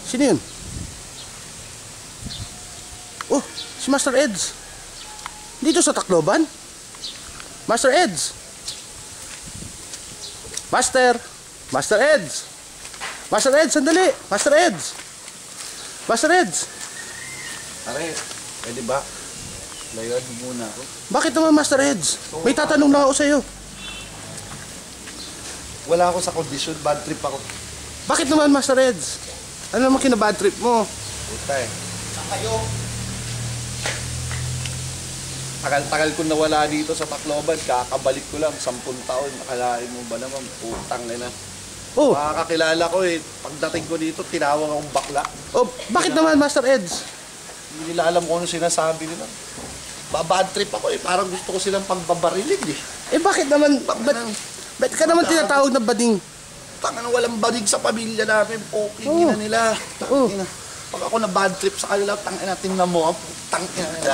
Sino yun? Oh, si Master Eds. Dito sa Tacloban? Master Eds. Master Eds. Master Eds, sandali. Master Eds. Master Eds. Pare, pwede ba? Layuan muna ako. Bakit naman Master Eds? May tatanong lang ako sa'yo. Wala ako sa kondisyon, bad trip ako. Bakit naman Master Eds? Ano naman kinabad trip mo? Puta eh. Saan kayo? Tagal-tagal ko nawala dito sa Tacloban, kakabalik ko lang, 10 taon. Nakalain mo ba naman? Putang ina. Oh, Makakakilala ko eh. Pagdating ko dito, tinawag akong bakla. oh, bakit naman Master Eds? Hindi nila alam kung ano sinasabi nila. Bad trip ako eh. Parang gusto ko silang pagbabarilig eh. Eh bakit naman, ba't ka naman tinatawag na bading? Tangan walang barig sa pamilya namin. Okay Oh. na nila. Oh. Tangina. Pag ako na bad trip sa kanila, tangina tingnan mo. Tangina nila.